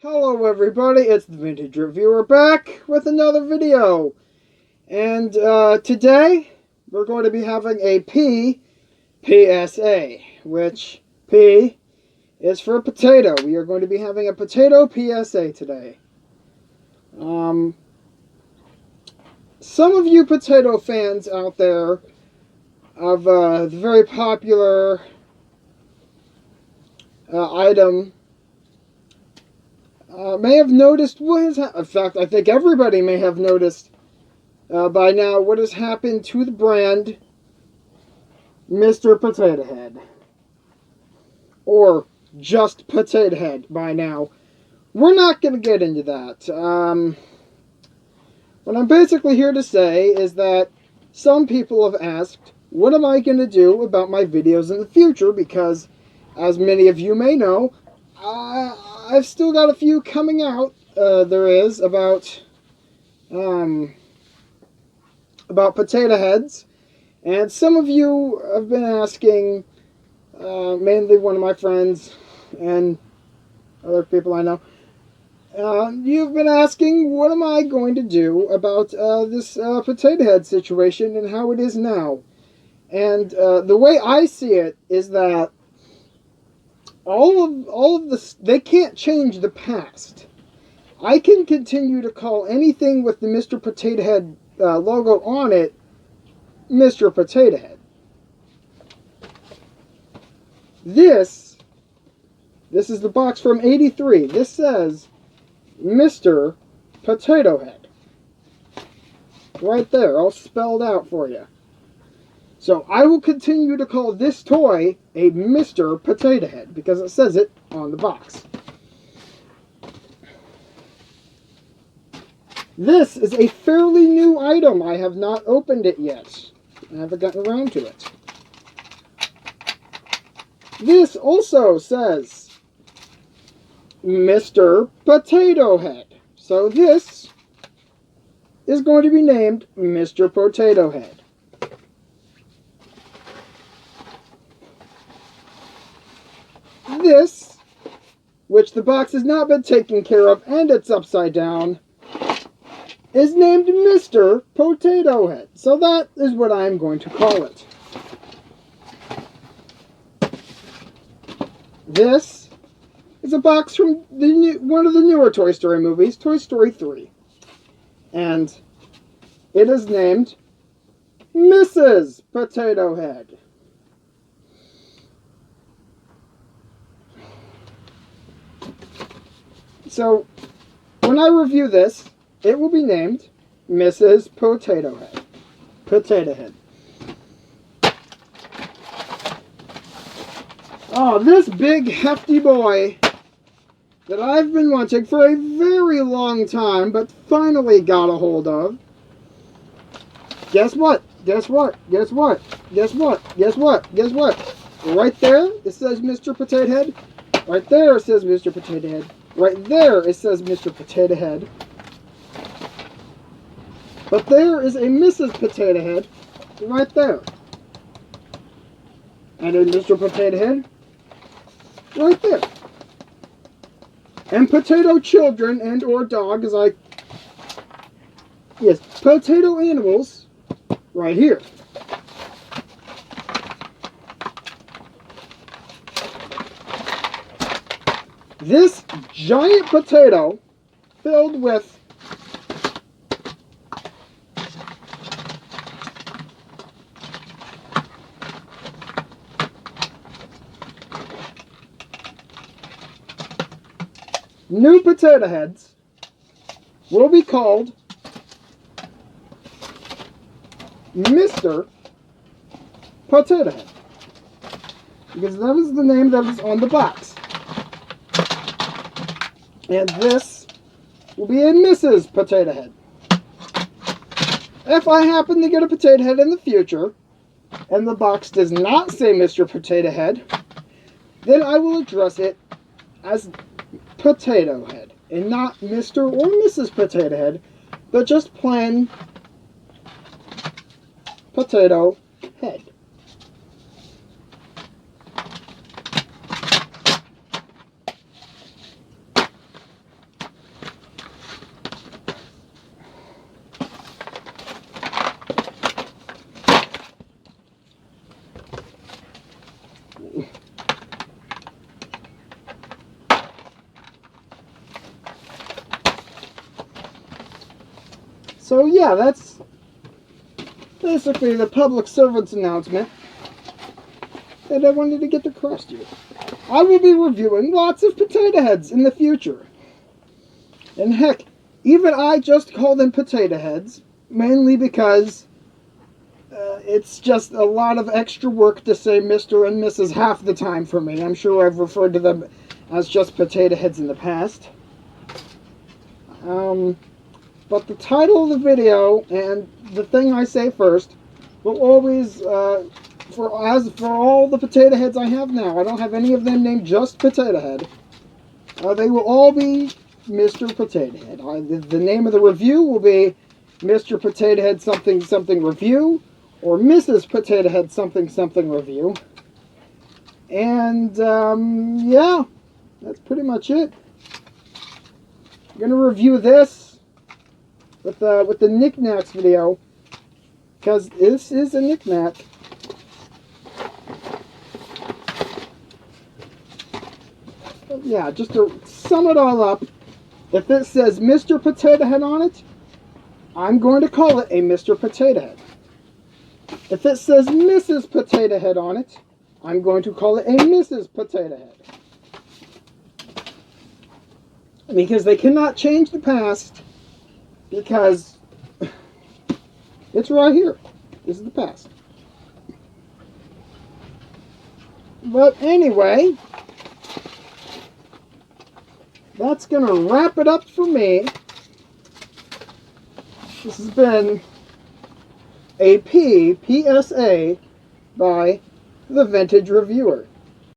Hello everybody, it's the Vintage Reviewer back with another video. And today we're going to be having a P.S.A, which P is for potato. We are going to be having a potato P.S.A today. Some of you potato fans out there of the very popular item may have noticed in fact, I think everybody may have noticed by now what has happened to the brand Mr. Potato Head. Or just Potato Head by now. We're not going to get into that. What I'm basically here to say is that some people have asked, what am I going to do about my videos in the future? Because, as many of you may know, I've still got a few coming out. There is about potato heads, and some of you have been asking, mainly one of my friends and other people I know. You've been asking, what am I going to do about this potato head situation and how it is now? And the way I see it is that all of this, they can't change the past. I can continue to call anything with the Mr. Potato Head logo on it Mr. Potato Head. This is the box from '83. This says Mr. Potato Head. Right there, all spelled out for you. So I will continue to call this toy a Mr. Potato Head because it says it on the box. This is a fairly new item. I have not opened it yet. I haven't gotten around to it. This also says Mr. Potato Head. So this is going to be named Mr. Potato Head. This, which the box has not been taken care of and it's upside down, is named Mr. Potato Head. So that is what I'm going to call it. This is a box from one of the newer Toy Story movies, Toy Story 3. And it is named Mrs. Potato Head. So, when I review this, it will be named Mrs. Potato Head. Potato Head. Oh, this big hefty boy that I've been wanting for a very long time, but finally got a hold of. Guess what? Guess what? Guess what? Guess what? Guess what? Guess what? Right there, it says Mr. Potato Head. Right there, it says Mr. Potato Head. Right there, it says Mr. Potato Head. But there is a Mrs. Potato Head right there. And a Mr. Potato Head right there. And potato children and or dog, yes, potato animals right here. This giant potato filled with new potato heads will be called Mr. Potato Head. Because that is the name that is on the box. And this will be a Mrs. Potato Head. If I happen to get a potato head in the future, and the box does not say Mr. Potato Head, then I will address it as Potato Head, and not Mr. or Mrs. Potato Head, but just plain Potato Head. So yeah, that's basically the public servant's announcement that I wanted to get across to you. I will be reviewing lots of potato heads in the future. And heck, even I just call them potato heads, mainly because it's just a lot of extra work to say Mr. and Mrs. half the time for me. I'm sure I've referred to them as just potato heads in the past. But the title of the video and the thing I say first will always, for all the potato heads I have now, I don't have any of them named just Potato Head. They will all be Mr. Potato Head. The name of the review will be Mr. Potato Head something something review, or Mrs. Potato Head something something review. And yeah, that's pretty much it. I'm gonna review this with the knickknacks video, because this is a knickknack. Yeah, just to sum it all up, if it says Mr. Potato Head on it, I'm going to call it a Mr. Potato Head. If it says Mrs. Potato Head on it, I'm going to call it a Mrs. Potato Head. Because they cannot change the past, because it's right here. This is the past. But anyway, that's going to wrap it up for me. This has been a P.S.A. by the Vintage Reviewer.